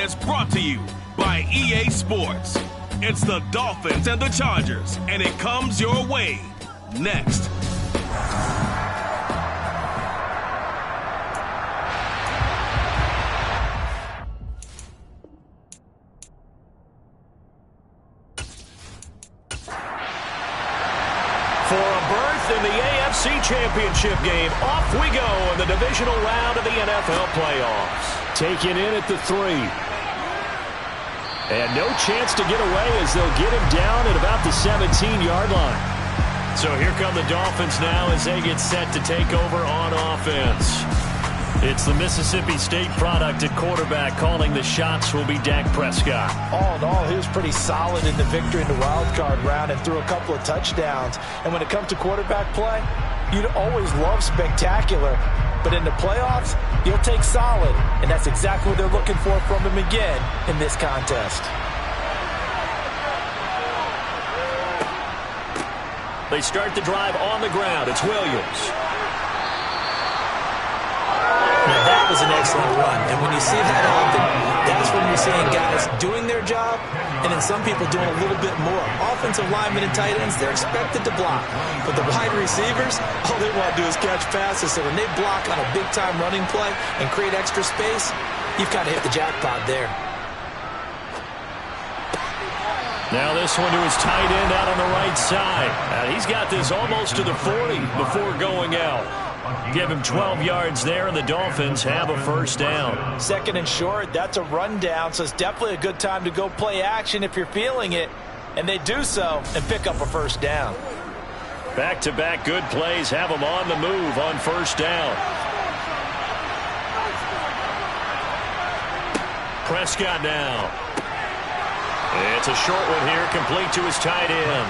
is brought to you by EA Sports. It's the Dolphins and the Chargers, and it comes your way next. For a berth in the AFC Championship game, off we go in the divisional round of the NFL playoffs. Taken in at the 3. And no chance to get away as they'll get him down at about the 17-yard line. So here come the Dolphins now as they get set to take over on offense. It's the Mississippi State product at quarterback. Calling the shots will be Dak Prescott. All in all, he was pretty solid in the victory in the wild card round and threw a couple of touchdowns. And when it comes to quarterback play, you'd always love spectacular. But in the playoffs, you'll take solid. And that's exactly what they're looking for from him again in this contest. They start the drive on the ground. It's Williams. Now that was an excellent run, and when you see that often, that's when you're seeing guys doing their job, and then some people doing a little bit more. Offensive linemen and tight ends, they're expected to block, but the wide receivers, all they want to do is catch passes, so when they block on a big-time running play and create extra space, you've kind of hit the jackpot there. Now this one to his tight end out on the right side. He's got this almost to the 40 before going out. Give him 12 yards there, and the Dolphins have a first down. Second and short, that's a rundown, so it's definitely a good time to go play action if you're feeling it. And they do so and pick up a first down. Back-to-back good plays have them on the move on first down. Prescott now. It's a short one here, complete to his tight end.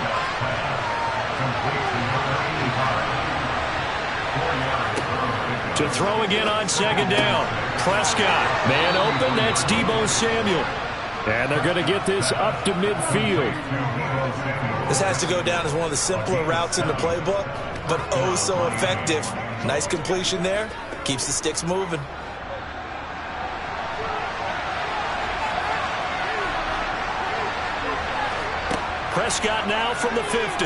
To throw again on second down. Prescott, man open, that's Deebo Samuel. And they're going to get this up to midfield. This has to go down as one of the simpler routes in the playbook, but oh so effective. Nice completion there. Keeps the sticks moving. Prescott now from the 50.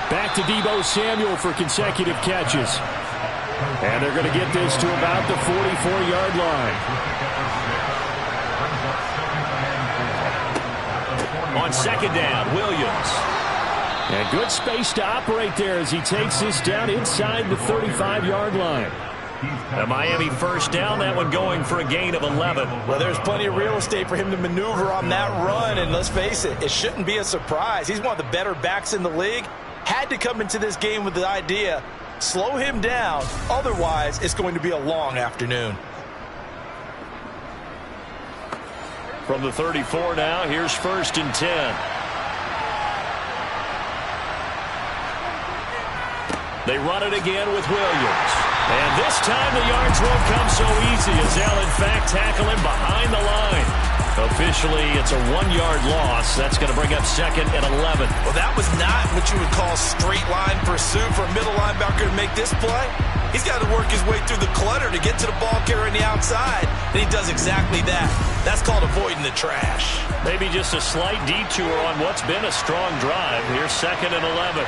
Back to Deebo Samuel for consecutive catches. And they're going to get this to about the 44-yard line. On second down, Williams. And good space to operate there as he takes this down inside the 35-yard line. The Miami first down, that one going for a gain of 11. Well, there's plenty of real estate for him to maneuver on that run, and let's face it, it shouldn't be a surprise. He's one of the better backs in the league. Had to come into this game with the idea, slow him down, otherwise it's going to be a long afternoon. From the 34 now, here's first and 10. They run it again with Williams. And this time the yards won't come so easy as they'll in fact tackle him behind the line. Officially, it's a 1-yard loss. That's going to bring up second and 11. Well, that was not what you would call straight line pursuit for a middle linebacker to make this play. He's got to work his way through the clutter to get to the ball carrier on the outside, and he does exactly that. That's called avoiding the trash. Maybe just a slight detour on what's been a strong drive. Here's second and 11.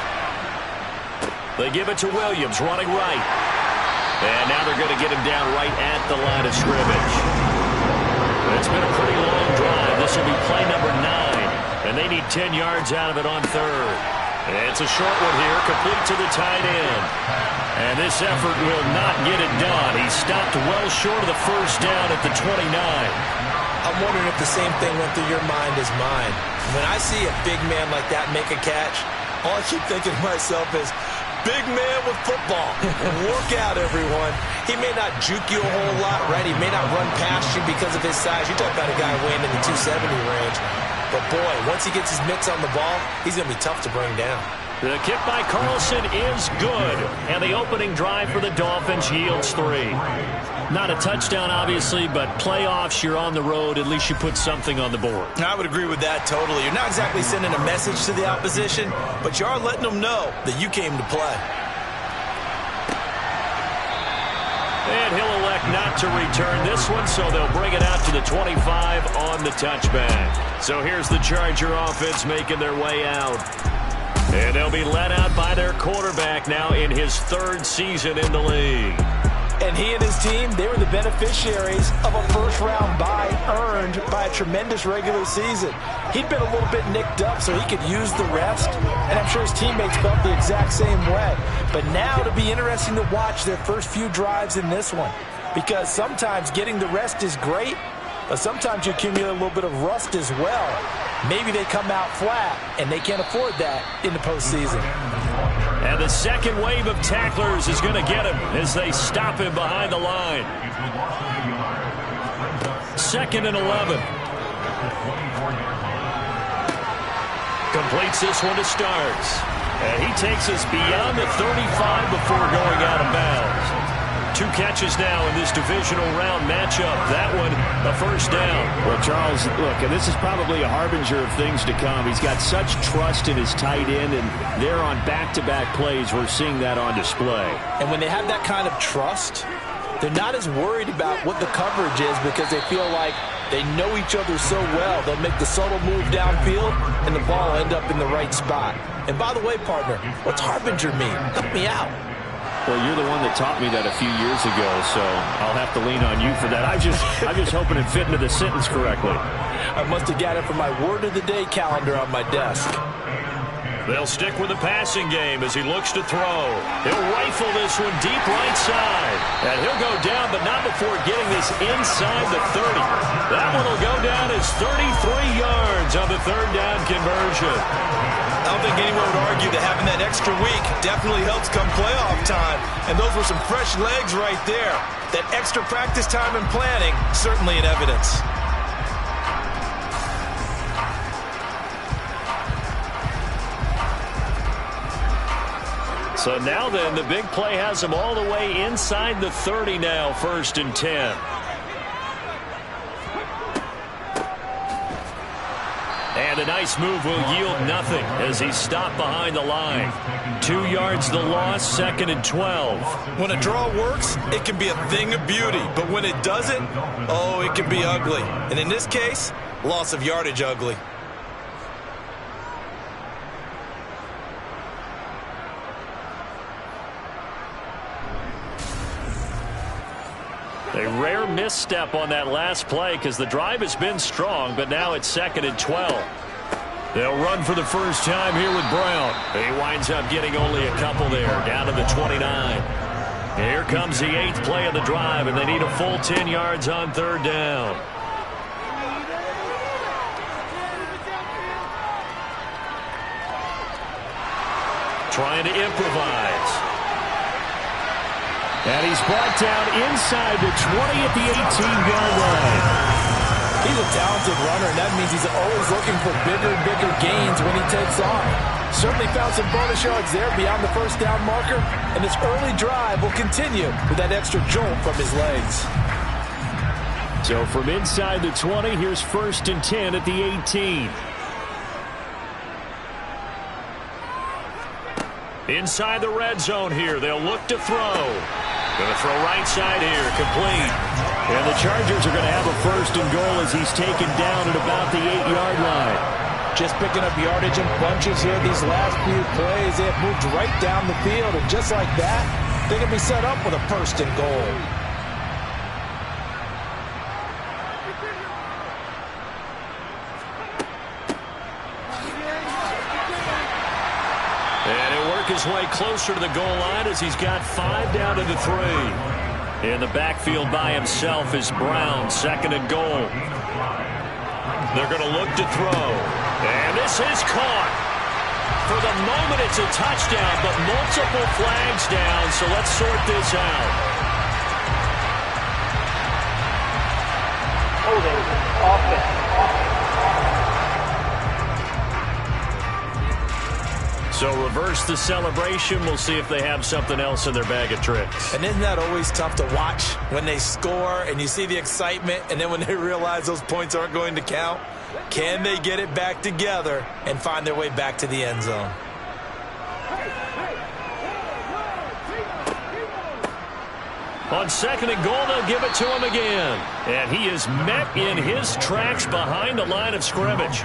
They give it to Williams, running right. And now they're going to get him down right at the line of scrimmage. It's been a pretty long drive. This will be play number 9. And they need 10 yards out of it on third. And it's a short one here, complete to the tight end. And this effort will not get it done. He stopped well short of the first down at the 29. I'm wondering if the same thing went through your mind as mine. When I see a big man like that make a catch, all I keep thinking to myself is, big man with football. Work out, everyone. He may not juke you a whole lot, right? He may not run past you because of his size. You talk about a guy weighing in the 270 range. But, boy, once he gets his mitts on the ball, he's going to be tough to bring down. The kick by Carlson is good. And the opening drive for the Dolphins yields 3. Not a touchdown, obviously, but playoffs, you're on the road. At least you put something on the board. I would agree with that totally. You're not exactly sending a message to the opposition, but you are letting them know that you came to play. And he'll elect not to return this one, so they'll bring it out to the 25 on the touchback. So here's the Charger offense making their way out. And they'll be led out by their quarterback now in his third season in the league. And he and his team, they were the beneficiaries of a first-round bye earned by a tremendous regular season. He'd been a little bit nicked up, so he could use the rest, and I'm sure his teammates felt the exact same way. But now it'll be interesting to watch their first few drives in this one, because sometimes getting the rest is great, but sometimes you accumulate a little bit of rust as well. Maybe they come out flat, and they can't afford that in the postseason. And the second wave of tacklers is going to get him as they stop him behind the line. 2nd and 11. Completes this one to Starks. And he takes us beyond the 35 before going out of bounds. 2 catches now in this divisional round matchup. That one, a first down. Well, Charles, look, and this is probably a harbinger of things to come. He's got such trust in his tight end, and they're on back-to-back plays. We're seeing that on display. And when they have that kind of trust, they're not as worried about what the coverage is because they feel like they know each other so well. They'll make the subtle move downfield, and the ball will end up in the right spot. And by the way, partner, what's harbinger mean? Help me out. Well, you're the one that taught me that a few years ago, so I'll have to lean on you for that. I'm just hoping it fit into the sentence correctly. I must have got it from my word of the day calendar on my desk. They'll stick with the passing game as he looks to throw. He'll rifle this one deep right side. And he'll go down, but not before getting this inside the 30. That one will go down as 33 yards on the third down conversion. I don't think anyone would argue that having that extra week definitely helps come playoff time. And those were some fresh legs right there. That extra practice time and planning, certainly in evidence. So now then, the big play has him all the way inside the 30 now, 1st and 10. And a nice move will yield nothing as he's stopped behind the line. 2 yards the loss, 2nd and 12. When a draw works, it can be a thing of beauty. But when it doesn't, oh, it can be ugly. And in this case, loss of yardage ugly. A rare misstep on that last play because the drive has been strong, but now it's 2nd and 12. They'll run for the first time here with Brown. He winds up getting only a couple there, down to the 29. Here comes the 8th play of the drive, and they need a full 10 yards on 3rd down. Trying to improvise. And he's brought down inside the 20 at the 18-yard line. He's a talented runner, and that means he's always looking for bigger and bigger gains when he takes off. Certainly found some bonus yards there beyond the first down marker, and this early drive will continue with that extra jolt from his legs. So from inside the 20, here's 1st and 10 at the 18. Inside the red zone here, they'll look to throw. Going to throw right side here, complete. And the Chargers are going to have a 1st and goal as he's taken down at about the 8-yard line. Just picking up yardage in bunches here these last few plays. They have moved right down the field, and just like that, they can be set up with a 1st and goal. His way closer to the goal line as he's got 5 down to the 3. In the backfield by himself is Brown, 2nd and goal. They're going to look to throw. And this is caught. For the moment, it's a touchdown, but multiple flags down, so let's sort this out. Holding offense. So reverse the celebration. We'll see if they have something else in their bag of tricks. And isn't that always tough to watch when they score and you see the excitement, and then when they realize those points aren't going to count? Can they get it back together and find their way back to the end zone? On second and goal, they'll give it to him again. And he is met in his tracks behind the line of scrimmage.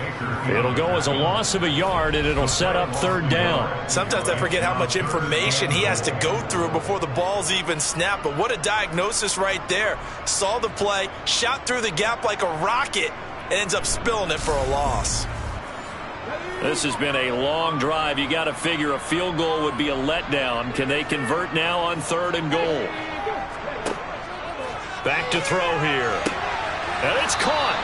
It'll go as a loss of a yard, and it'll set up third down. Sometimes I forget how much information he has to go through before the ball's even snapped. But what a diagnosis right there. Saw the play, shot through the gap like a rocket, and ends up spilling it for a loss. This has been a long drive. You got to figure a field goal would be a letdown. Can they convert now on third and goal? Back to throw here. And it's caught.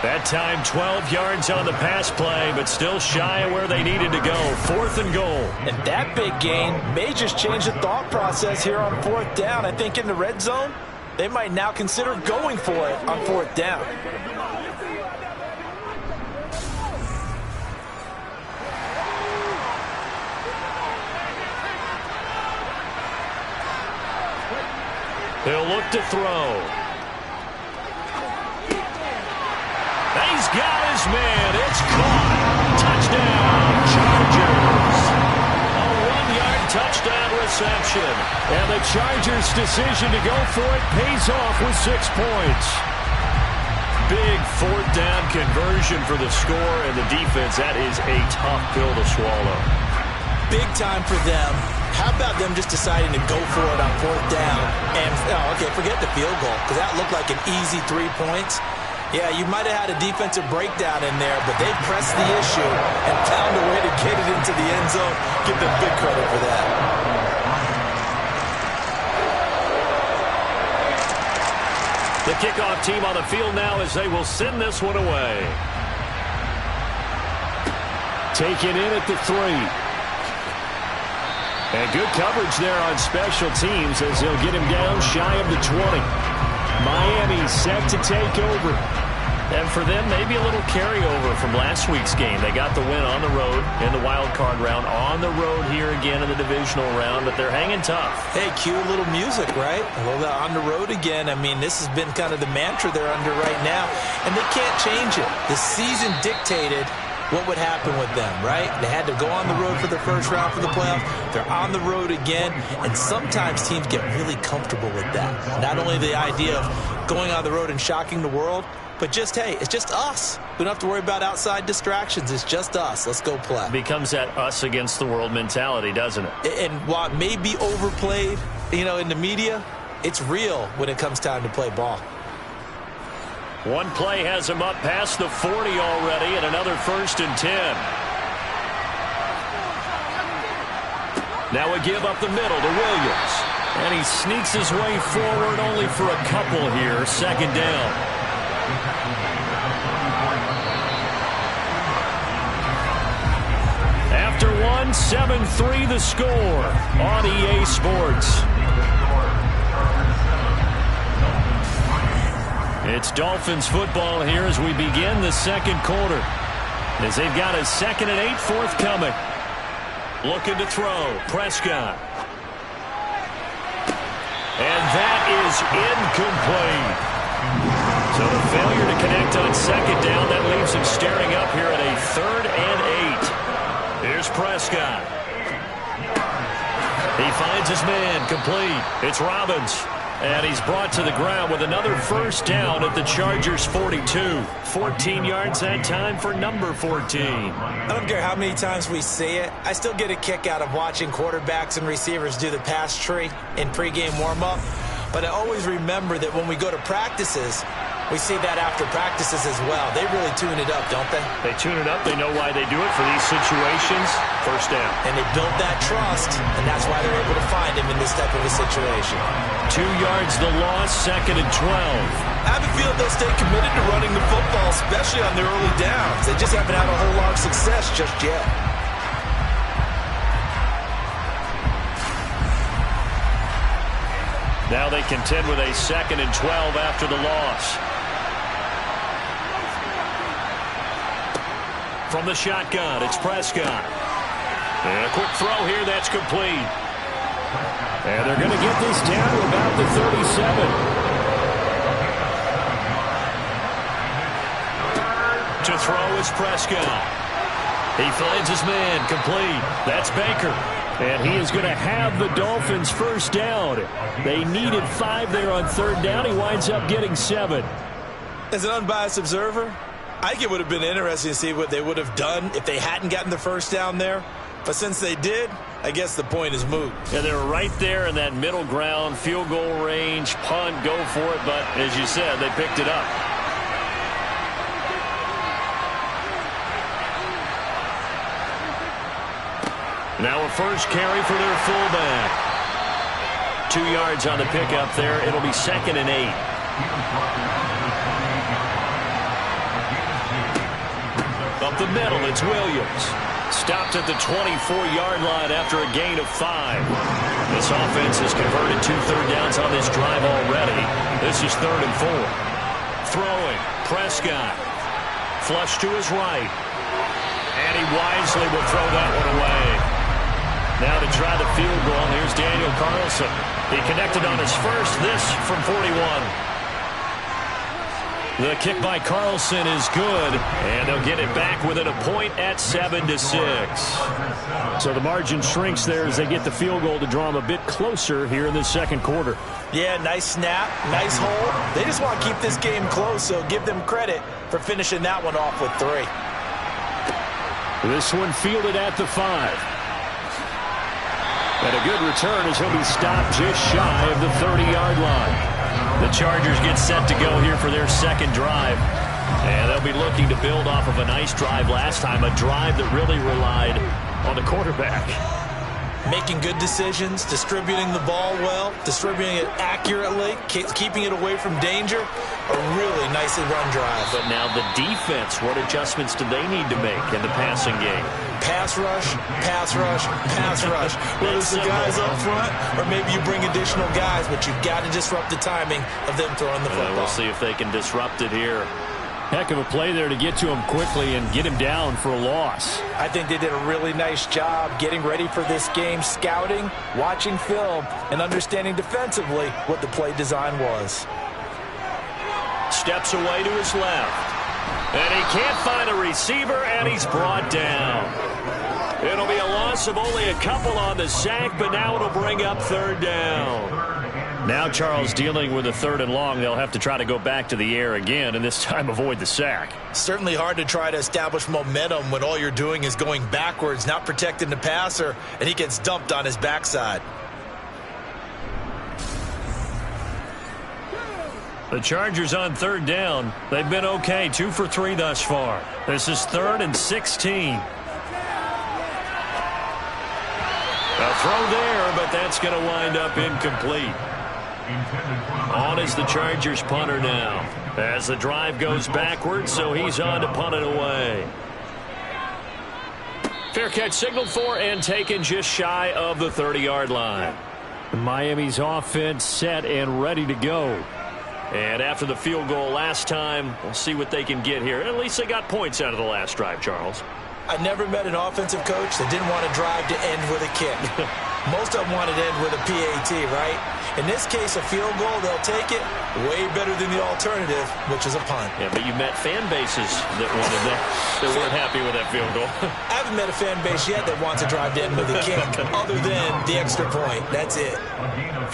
That time 12 yards on the pass play, but still shy of where they needed to go. Fourth and goal. And that big gain may just change the thought process here on fourth down. I think in the red zone, they might now consider going for it on fourth down. He'll look to throw. He's got his man. It's caught. Touchdown, Chargers. A 1-yard touchdown reception. And the Chargers' decision to go for it pays off with 6 points. Big fourth down conversion for the score, and the defense, that is a tough pill to swallow. Big time for them. How about them just deciding to go for it on fourth down? And, okay, forget the field goal, because that looked like an easy 3 points. Yeah, you might have had a defensive breakdown in there, but they pressed the issue and found a way to get it into the end zone. Give them big credit for that. The kickoff team on the field now as they will send this one away. Taken in at the 3. And good coverage there on special teams as he'll get him down shy of the 20. Miami set to take over. And for them, maybe a little carryover from last week's game. They got the win on the road in the wild card round, on the road here again in the divisional round, but they're hanging tough. Hey, cue a little music, right? A little on the road again. I mean, this has been kind of the mantra they're under right now, and they can't change it. The season dictated what would happen with them, right? They had to go on the road for the first round for the playoffs. They're on the road again, and sometimes teams get really comfortable with that. Not only the idea of going on the road and shocking the world, but just, hey, it's just us. We don't have to worry about outside distractions. It's just us. Let's go play. Becomes that us against the world mentality, doesn't it? And while it may be overplayed, in the media, it's real when it comes time to play ball. One play has him up past the 40 already, and another 1st and 10. Now a give up the middle to Williams. And he sneaks his way forward only for a couple here. Second down. After one, 7-3 the score on EA Sports. It's Dolphins football here as we begin the second quarter. As they've got a 2nd and 8 forthcoming. Looking to throw. Prescott. And that is incomplete. So the failure to connect on second down, that leaves him staring up here at a 3rd and 8. Here's Prescott. He finds his man complete. It's Robbins. And he's brought to the ground with another first down at the Chargers' 42. 14 yards that time for number 14. I don't care how many times we see it. I still get a kick out of watching quarterbacks and receivers do the pass tree in pregame warm-up. But I always remember that when we go to practices, we see that after practices as well. They really tune it up, don't they? They tune it up. They know why they do it for these situations. First down. And they build that trust, and that's why they're able to find him in this type of a situation. 2 yards the loss, 2nd and 12. I have a feeling they'll stay committed to running the football, especially on their early downs. They just haven't had a whole lot of success just yet. Now they contend with a 2nd and 12 after the loss. From the shotgun, it's Prescott. And a quick throw here, that's complete. And they're going to get this down to about the 37. To throw is Prescott. He finds his man complete. That's Baker. And he is going to have the Dolphins first down. They needed 5 there on third down. He winds up getting 7. As an unbiased observer, I think it would have been interesting to see what they would have done if they hadn't gotten the first down there. But since they did, I guess the point is moot. Yeah, they were right there in that middle ground, field goal range, punt, go for it. But as you said, they picked it up. Now a first carry for their fullback. 2 yards on the pickup there. It'll be 2nd and 8. Up the middle, it's Williams. Stopped at the 24-yard line after a gain of 5. This offense has converted 2 third downs on this drive already. This is 3rd and 4. Throwing, Prescott. Flush to his right. And he wisely will throw that one away. Now to try the field goal, here's Daniel Carlson. He connected on his first, this from 41. The kick by Carlson is good, and they'll get it back within a point at 7-6. So the margin shrinks there as they get the field goal to draw them a bit closer here in the second quarter. Yeah, nice snap, nice hold. They just want to keep this game close, so give them credit for finishing that one off with 3. This one fielded at the 5. And a good return as he'll be stopped just shy of the 30-yard line. The Chargers get set to go here for their second drive. And they'll be looking to build off of a nice drive last time, a drive that really relied on the quarterback. Making good decisions, distributing the ball well, distributing it accurately, keeping it away from danger. A really nicely run drive. But now the defense, what adjustments do they need to make in the passing game? Pass rush, pass rush, pass rush. Whether it's the guys up front or maybe you bring additional guys, but you've got to disrupt the timing of them throwing the football. We'll see if they can disrupt it here. Heck of a play there to get to him quickly and get him down for a loss. I think they did a really nice job getting ready for this game, scouting, watching film, and understanding defensively what the play design was. Steps away to his left. And he can't find a receiver, and he's brought down. It'll be a loss of only a couple on the sack, but now it'll bring up 3rd down. Now Charles dealing with a 3rd and long. They'll have to try to go back to the air again, and this time avoid the sack. Certainly hard to try to establish momentum when all you're doing is going backwards, not protecting the passer, and he gets dumped on his backside. The Chargers on 3rd down. They've been okay, 2 for 3 thus far. This is 3rd and 16. A throw there, but that's going to wind up incomplete. On is the Chargers punter now. As the drive goes backwards, so he's on to punt it away. Fair catch signaled for and taken just shy of the 30-yard line. Miami's offense set and ready to go. And after the field goal last time, we'll see what they can get here. At least they got points out of the last drive, Charles. I never met an offensive coach that didn't want a drive to end with a kick. Most of them wanted to end with a PAT, right? In this case, a field goal, they'll take it. Way better than the alternative, which is a punt. Yeah, but you met fan bases that wanted that, that weren't happy with that field goal. I haven't met a fan base yet that wants a drive to end with a kick, other than the extra point. That's it.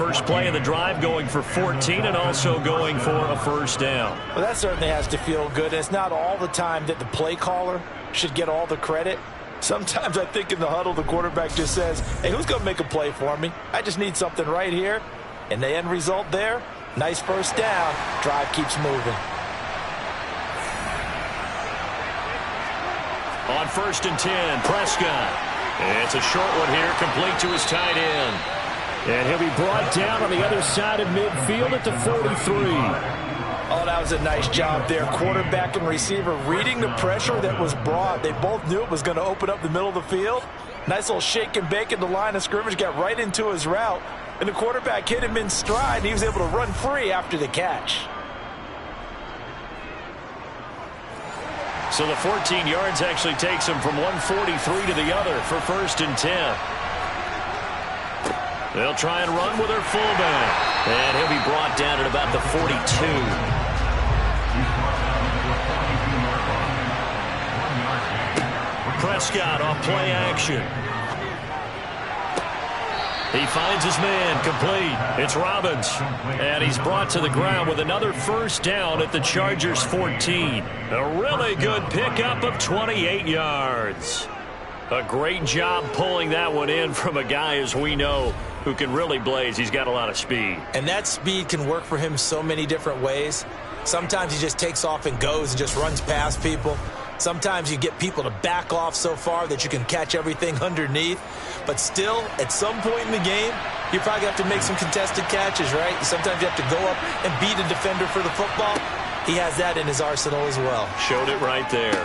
First play of the drive going for 14 and also going for a first down. Well, that certainly has to feel good. And it's not all the time that the play caller should get all the credit. Sometimes I think in the huddle, the quarterback just says, hey, who's going to make a play for me? I just need something right here. And the end result there, nice first down. Drive keeps moving. On 1st and 10, Prescott. And it's a short one here, complete to his tight end. And he'll be brought down on the other side of midfield at the 43. Oh, that was a nice job there. Quarterback and receiver reading the pressure that was brought. They both knew it was going to open up the middle of the field. Nice little shake and bake in the line of scrimmage, got right into his route. And the quarterback hit him in stride, and he was able to run free after the catch. So the 14 yards actually takes him from 143 to the other for 1st and 10. They'll try and run with their fullback. And he'll be brought down at about the 42. Prescott off play action. He finds his man, complete. It's Robbins. And he's brought to the ground with another first down at the Chargers' 14. A really good pickup of 28 yards. A great job pulling that one in from a guy, as we know, who can really blaze. He's got a lot of speed. And that speed can work for him so many different ways. Sometimes he just takes off and goes and just runs past people. Sometimes you get people to back off so far that you can catch everything underneath. But still, at some point in the game, you probably have to make some contested catches, right? Sometimes you have to go up and beat a defender for the football. He has that in his arsenal as well. Showed it right there.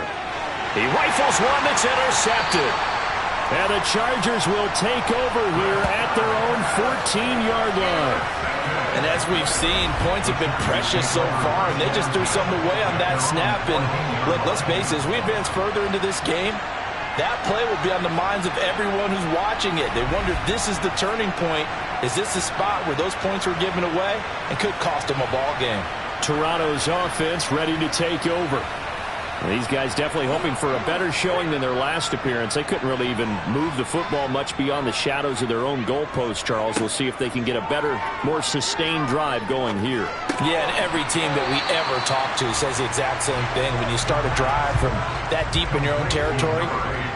He rifles one that's intercepted. And the Chargers will take over here at their own 14-yard line. And as we've seen, points have been precious so far, and they just threw something away on that snap. And look, let's face it, as we advance further into this game, that play will be on the minds of everyone who's watching it. They wonder if this is the turning point. Is this the spot where those points were given away and could cost them a ball game? Toronto's offense ready to take over. These guys definitely hoping for a better showing than their last appearance. They couldn't really even move the football much beyond the shadows of their own goalpost, Charles. We'll see if they can get a better, more sustained drive going here. Yeah, and every team that we ever talk to says the exact same thing. When you start a drive from that deep in your own territory,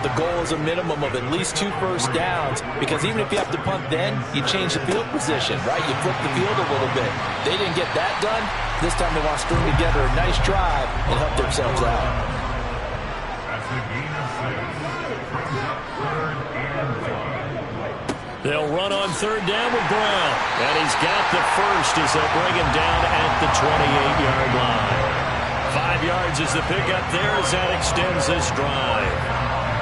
the goal is a minimum of at least 2 first downs, because even if you have to punt then, you change the field position, right? You flip the field a little bit. They didn't get that done. This time they want to string together a nice drive and help themselves out. They'll run on third down with Brown. And he's got the first as they'll bring him down at the 28-yard line. 5 yards is the pickup there as that extends this drive.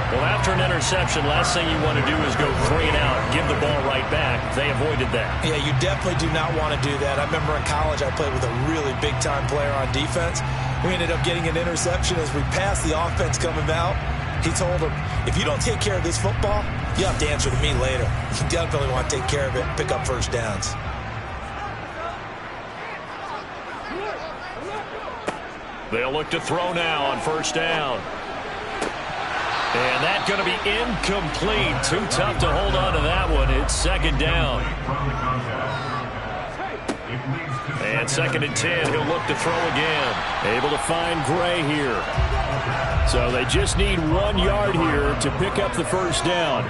Well, after an interception, last thing you want to do is go 3 and out, give the ball right back. They avoided that. Yeah, you definitely do not want to do that. I remember in college I played with a really big-time player on defense. We ended up getting an interception as we passed the offense coming out. He told him, if you don't take care of this football, you have to answer to me later. You definitely want to take care of it and pick up first downs. They'll look to throw now on first down. And that's going to be incomplete. Too tough to hold on to that one. It's second down. And 2nd and 10. He'll look to throw again. Able to find Gray here. So they just need 1 yard here to pick up the first down.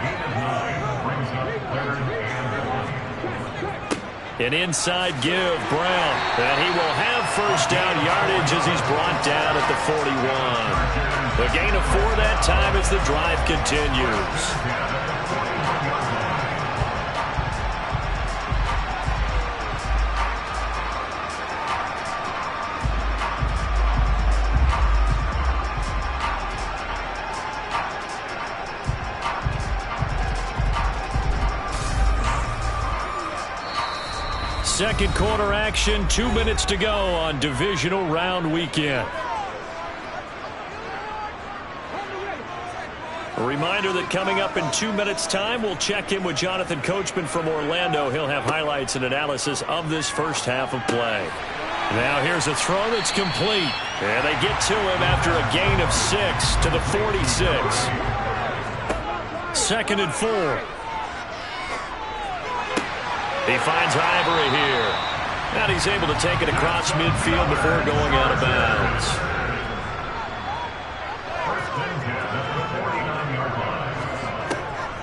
An inside give, Brown. And he will have first down yardage as he's brought down at the 41. A gain of 4 that time as the drive continues. Second quarter action, 2 minutes to go on divisional round weekend. A reminder that coming up in 2 minutes' time, we'll check in with Jonathan Coachman from Orlando. He'll have highlights and analysis of this first half of play. Now here's a throw that's complete. And they get to him after a gain of 6 to the 46. 2nd and 4. He finds Ivory here. And he's able to take it across midfield before going out of bounds.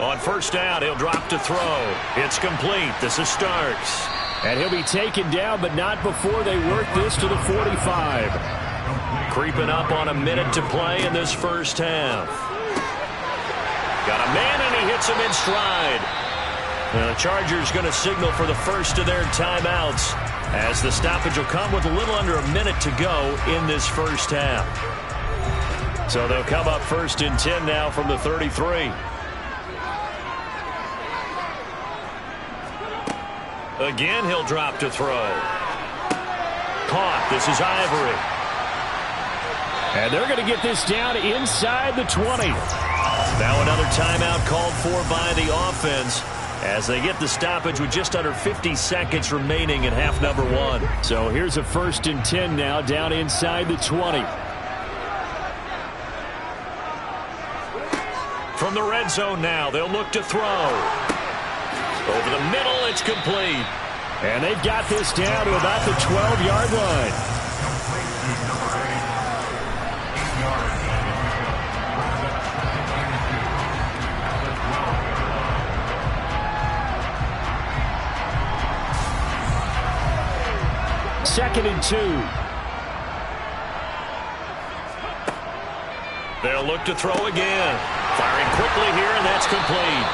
On first down, he'll drop to throw. It's complete. This is Starks. And he'll be taken down, but not before they work this to the 45. Creeping up on a minute to play in this first half. Got a man, and he hits him in stride. Now the Chargers going to signal for the first of their timeouts as the stoppage will come with a little under a minute to go in this first half. So they'll come up 1st and 10 now from the 33. Again, he'll drop to throw. Caught. This is Ivory. And they're going to get this down inside the 20. Now another timeout called for by the offense as they get the stoppage with just under 50 seconds remaining in half number 1. So here's a 1st and 10 now down inside the 20. From the red zone now, they'll look to throw. Over the middle, it's complete. And they've got this down to about the 12-yard line. Second and 2. They'll look to throw again. Firing quickly here, and that's complete.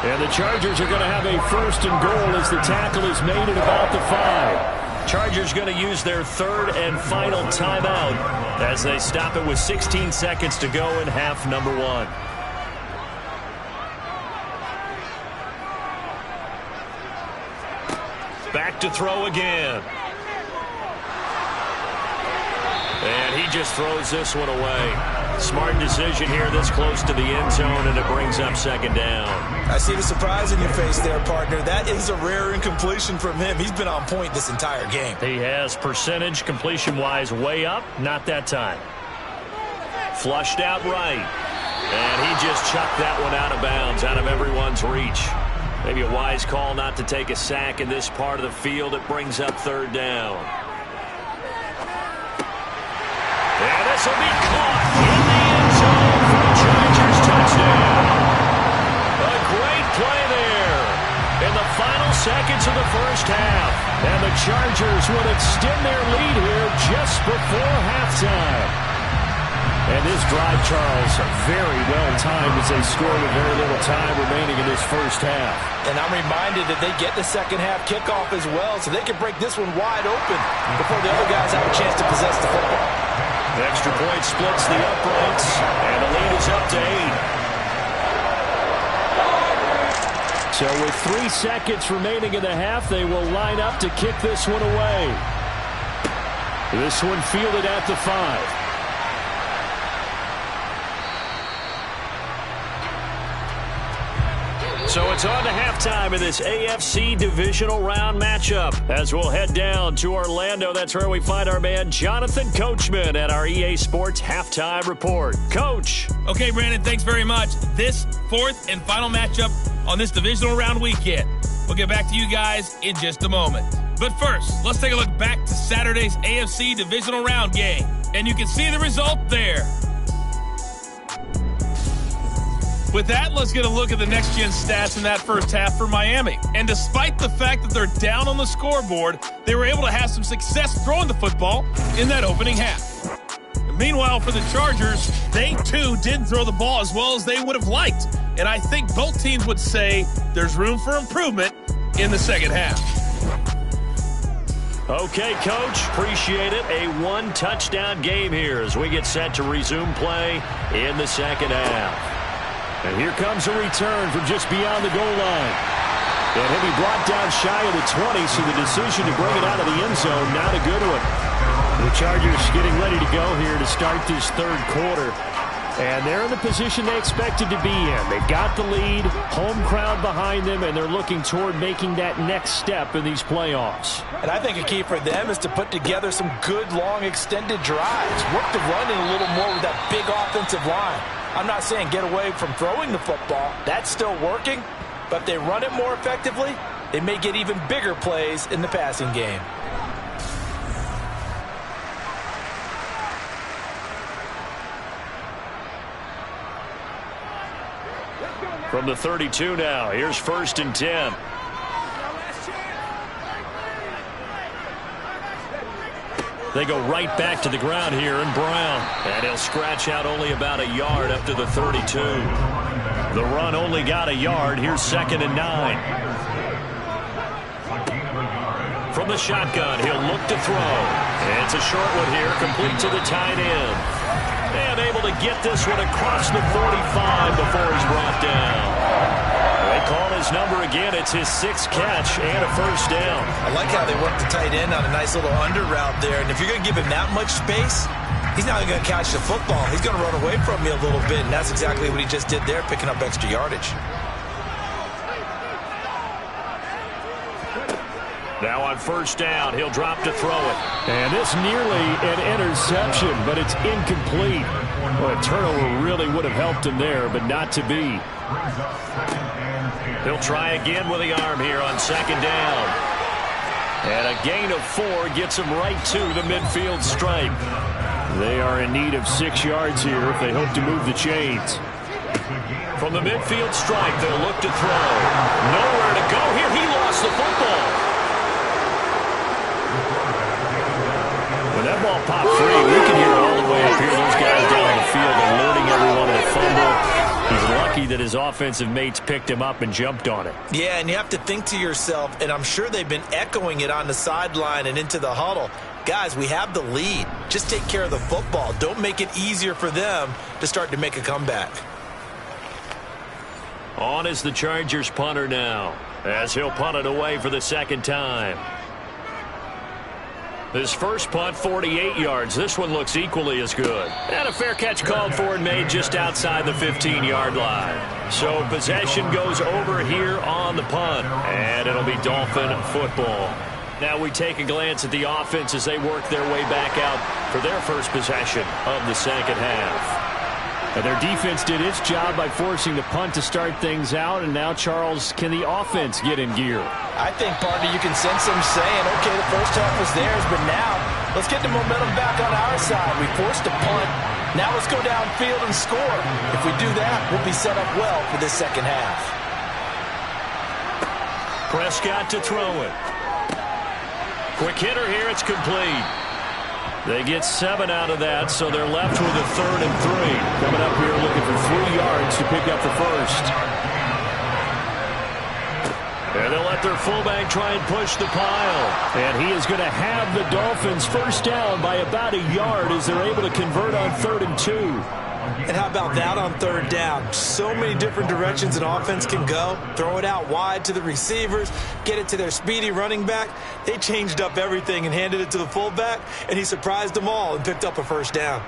And the Chargers are going to have a first and goal as the tackle is made at about the 5. Chargers going to use their third and final timeout as they stop it with 16 seconds to go in half number 1. Back to throw again. And he just throws this one away. Smart decision here this close to the end zone, and it brings up second down. I see the surprise in your face there, partner. That is a rare incompletion from him. He's been on point this entire game. He has percentage completion-wise way up. Not that time. Flushed out right. And he just chucked that one out of bounds, out of everyone's reach. Maybe a wise call not to take a sack in this part of the field. It brings up third down. And this will be caught in the end zone for the Chargers touchdown. A great play there in the final seconds of the first half. And the Chargers would extend their lead here just before halftime. And this drive, Charles, very well timed as they score with very little time remaining in this first half. And I'm reminded that they get the second half kickoff as well, so they can break this one wide open before the other guys have a chance to possess the football. The extra point splits the uprights, and the lead is up to 8. So with 3 seconds remaining in the half, they will line up to kick this one away. This one fielded at the 5. So it's on to halftime in this AFC divisional round matchup. As we'll head down to Orlando, that's where we find our man Jonathan Coachman at our EA Sports Halftime Report. Coach. Okay, Brandon, thanks very much. This fourth and final matchup on this divisional round weekend. We'll get back to you guys in just a moment. But first, let's take a look back to Saturday's AFC divisional round game. And you can see the result there. With that, let's get a look at the next-gen stats in that first half for Miami. And despite the fact that they're down on the scoreboard, they were able to have some success throwing the football in that opening half. Meanwhile, for the Chargers, they too didn't throw the ball as well as they would have liked. And I think both teams would say there's room for improvement in the second half. Okay, Coach, appreciate it. A one-touchdown game here as we get set to resume play in the second half. And here comes a return from just beyond the goal line. And he'll be brought down shy of the 20, so the decision to bring it out of the end zone, not a good one. The Chargers getting ready to go here to start this third quarter. And they're in the position they expected to be in. They've got the lead, home crowd behind them, and they're looking toward making that next step in these playoffs. And I think a key for them is to put together some good, long, extended drives. Work the running a little more with that big offensive line. I'm not saying get away from throwing the football. That's still working. But if they run it more effectively, they may get even bigger plays in the passing game. From the 32 now, here's 1st and 10. They go right back to the ground here in Brown. And he'll scratch out only about a yard up to the 32. The run only got a yard. Here's 2nd and 9. From the shotgun, he'll look to throw. It's a short one here, complete to the tight end. And able to get this one across the 45 before he's brought down. They call his number again. It's his 6th catch and a first down. I like how they work the tight end on a nice little under route there. And if you're going to give him that much space, he's not going to catch the football. He's going to run away from me a little bit, and that's exactly what he just did there, picking up extra yardage. Now on first down, he'll drop to throw it. And this nearly an interception, but it's incomplete. Well, a turnover really would have helped him there, but not to be. He'll try again with the arm here on second down. And a gain of 4 gets him right to the midfield stripe. They are in need of 6 yards here if they hope to move the chains. From the midfield stripe, they'll look to throw. Nowhere to go here. He lost the football. When that ball popped free, we can hear all the way up here. Those guys down the field alerting everyone to the fumble. He's lucky that his offensive mates picked him up and jumped on it. Yeah, and you have to think to yourself, and I'm sure they've been echoing it on the sideline and into the huddle. Guys, we have the lead. Just take care of the football. Don't make it easier for them to start to make a comeback. On is the Chargers punter now, as he'll punt it away for the second time. His first punt, 48 yards. This one looks equally as good. And a fair catch called for and made just outside the 15-yard line. So possession goes over here on the punt, and it'll be Dolphin football. Now we take a glance at the offense as they work their way back out for their first possession of the second half. And their defense did its job by forcing the punt to start things out. And now, Charles, can the offense get in gear? I think, partner, you can sense them saying, okay, the first half was theirs, but now let's get the momentum back on our side. We forced a punt. Now let's go downfield and score. If we do that, we'll be set up well for this second half. Prescott to throw it. Quick hitter here. It's complete. They get 7 out of that, so they're left with a 3rd and 3. Coming up here looking for 3 yards to pick up the first. And they'll let their fullback try and push the pile. And he is going to have the Dolphins first down by about a yard as they're able to convert on 3rd and 2. And how about that on 3rd down? So many different directions an offense can go. Throw it out wide to the receivers, get it to their speedy running back. They changed up everything and handed it to the fullback, and he surprised them all and picked up a first down.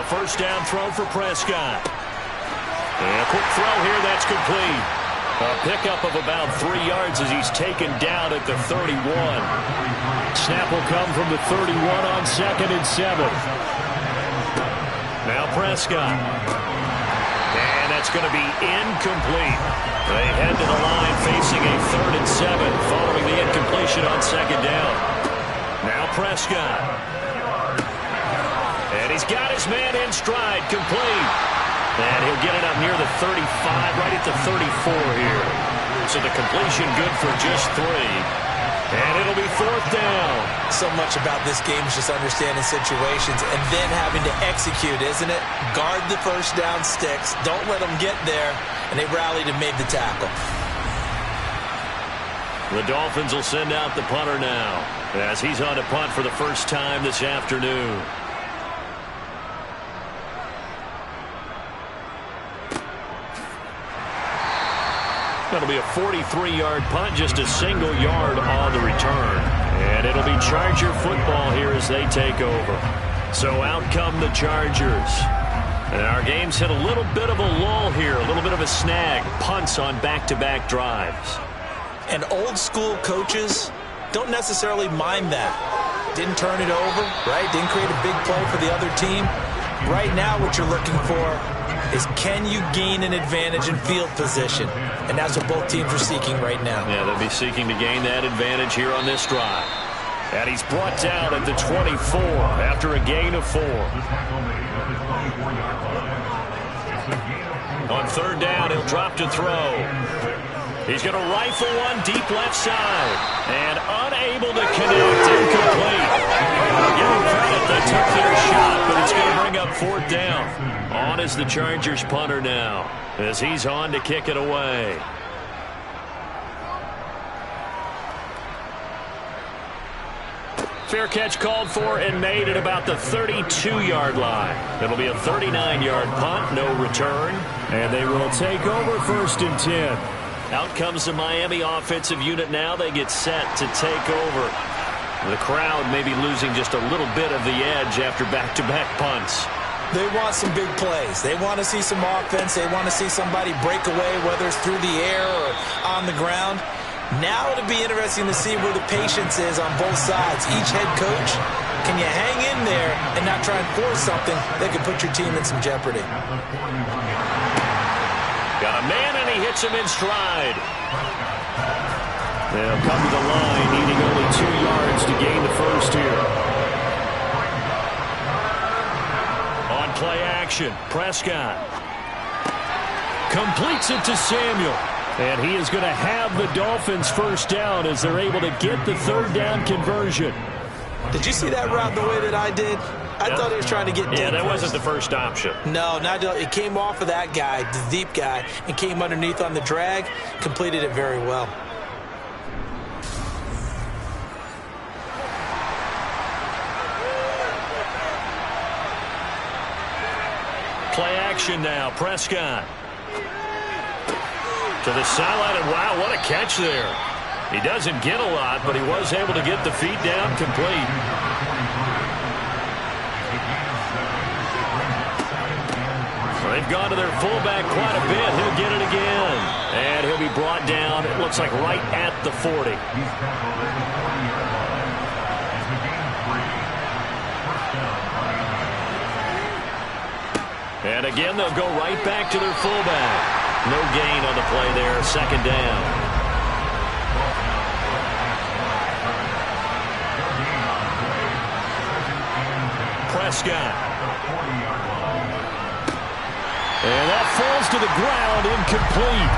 First down throw for Prescott. And a quick throw here, that's complete. A pickup of about 3 yards as he's taken down at the 31. Snap will come from the 31 on 2nd and 7. Now Prescott. And that's going to be incomplete. They head to the line facing a 3rd and 7 following the incompletion on 2nd down. Now Prescott. And he's got his man in stride, complete. And he'll get it up near the 35, right at the 34 here. So the completion good for just 3. And it'll be 4th down. So much about this game is just understanding situations and then having to execute, isn't it? Guard the first down sticks. Don't let them get there. And they rallied and made the tackle. The Dolphins will send out the punter now as he's on to punt for the first time this afternoon. That'll be a 43-yard punt, just a single yard on the return. And it'll be Charger football here as they take over. So out come the Chargers. And our game's hit a little bit of a lull here, a little bit of a snag. Punts on back-to-back drives. And old school coaches don't necessarily mind that. Didn't turn it over, right? Didn't create a big play for the other team. Right now what you're looking for is can you gain an advantage in field position? And that's what both teams are seeking right now. Yeah, they'll be seeking to gain that advantage here on this drive. And he's brought down at the 24 after a gain of 4. On 3rd down, he'll drop to throw. He's going to rifle one deep left side. And unable to connect, incomplete. Give him credit, they took their shot, but it's going to bring up 4th down. On is the Chargers punter now, as he's on to kick it away. Fair catch called for and made at about the 32-yard line. It'll be a 39-yard punt, no return. And they will take over 1st and 10. Out comes the Miami offensive unit now. They get set to take over. The crowd may be losing just a little bit of the edge after back-to-back punts. They want some big plays. They want to see some offense. They want to see somebody break away, whether it's through the air or on the ground. Now it'll be interesting to see where the patience is on both sides. Each head coach, can you hang in there and not try and force something that could put your team in some jeopardy? Got a man, and he hits him in stride. They'll come to the line, needing only 2 yards to gain the first here. On play action, Prescott completes it to Samuel. And he is going to have the Dolphins first down as they're able to get the third down conversion. Did you see that route the way that I did? I thought he was trying to get deep. Yeah, that wasn't the first option. No, it came off of that guy, the deep guy, and came underneath on the drag. Completed it very well. Play action now, Prescott. To the sideline, and wow, what a catch there. He doesn't get a lot, but he was able to get the feet down complete. They've gone to their fullback quite a bit. He'll get it again. And he'll be brought down, it looks like right at the 40. And again, they'll go right back to their fullback. No gain on the play there, second down. Prescott. And that falls to the ground, incomplete.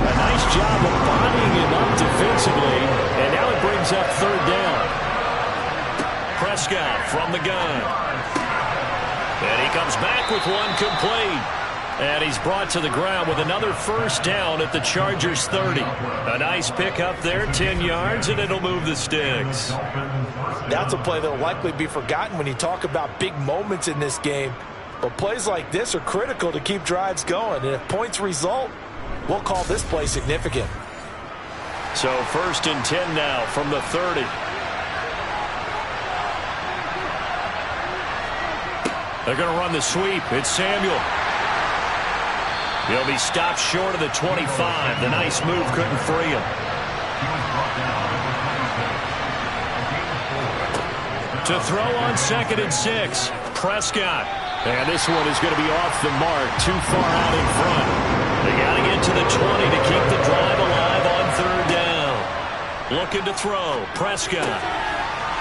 A nice job of bodying him up defensively, and now it brings up third down. Prescott from the gun. And he comes back with one complete. And he's brought to the ground with another first down at the Chargers 30. A nice pick up there, 10 yards, and it'll move the sticks. That's a play that will likely be forgotten when you talk about big moments in this game. But plays like this are critical to keep drives going. And if points result, we'll call this play significant. So 1st and 10 now from the 30. They're going to run the sweep. It's Samuel. He'll be stopped short of the 25. The nice move couldn't free him. To throw on 2nd and 6. Prescott. And this one is going to be off the mark. Too far out in front. They got to get to the 20 to keep the drive alive on 3rd down. Looking to throw. Prescott.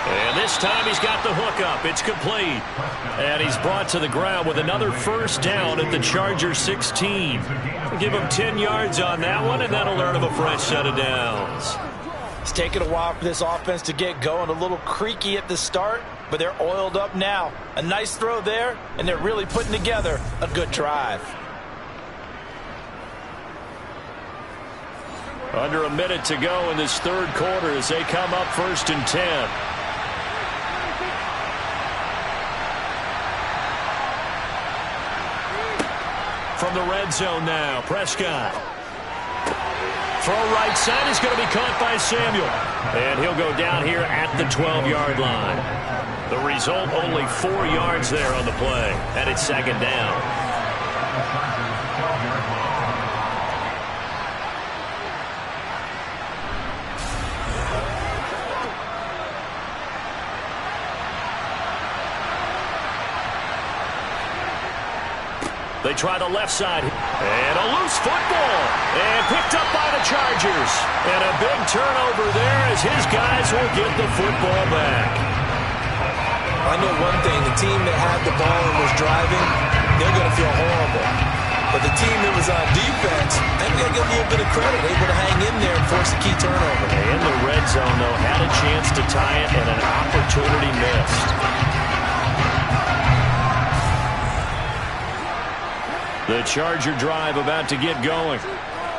And this time he's got the hook up. It's complete. And he's brought to the ground with another first down at the Chargers 16. Give him 10 yards on that one, and that'll earn him a fresh set of downs. It's taken a while for this offense to get going. A little creaky at the start, but they're oiled up now. A nice throw there, and they're really putting together a good drive. Under a minute to go in this 3rd quarter as they come up 1st and 10. From the red zone now, Prescott. Throw right side is going to be caught by Samuel. And he'll go down here at the 12-yard line. The result, only 4 yards there on the play. And it's 2nd down. They try the left side. And a loose football. And picked up by the Chargers. And a big turnover there as his guys will get the football back. I know one thing. The team that had the ball and was driving, they're going to feel horrible. But the team that was on defense, they're going to get a little bit of credit. Able to hang in there and force a key turnover. In the red zone, though, had a chance to tie it and an opportunity missed. The Charger drive about to get going.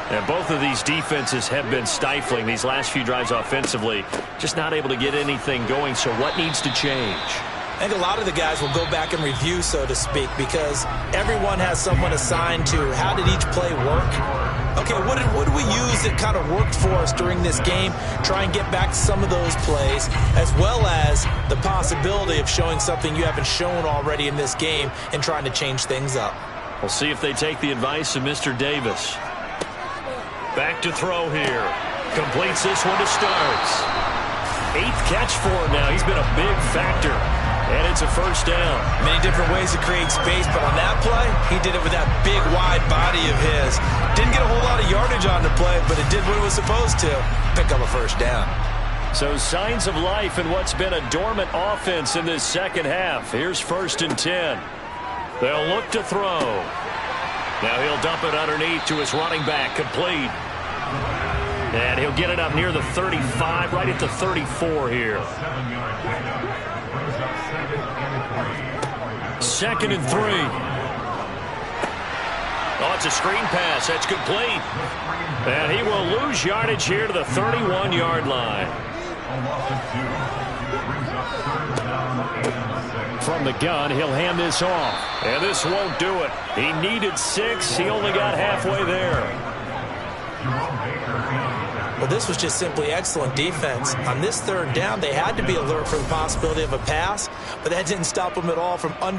And both of these defenses have been stifling these last few drives offensively. Just not able to get anything going, so what needs to change? I think a lot of the guys will go back and review, so to speak, because everyone has someone assigned to how did each play work okay, what did we use that kind of worked for us during this game? Try and get back to some of those plays, as well as the possibility of showing something you haven't shown already in this game and trying to change things up. We'll see if they take the advice of Mr. Davis. Back to throw here. Completes this one to Starks. 8th catch for him now. He's been a big factor. And it's a first down. Many different ways to create space, but on that play, he did it with that big, wide body of his. Didn't get a whole lot of yardage on the play, but it did what it was supposed to. Pick up a first down. So signs of life in what's been a dormant offense in this second half. Here's 1st and 10. They'll look to throw. Now he'll dump it underneath to his running back. Complete. And he'll get it up near the 35, right at the 34 here. 2nd and 3. Oh, it's a screen pass. That's complete. And he will lose yardage here to the 31-yard line. From the gun, he'll hand this off. And this won't do it. He needed 6. He only got halfway there. Well, this was just simply excellent defense. On this 3rd down, they had to be alert for the possibility of a pass, but that didn't stop them at all from under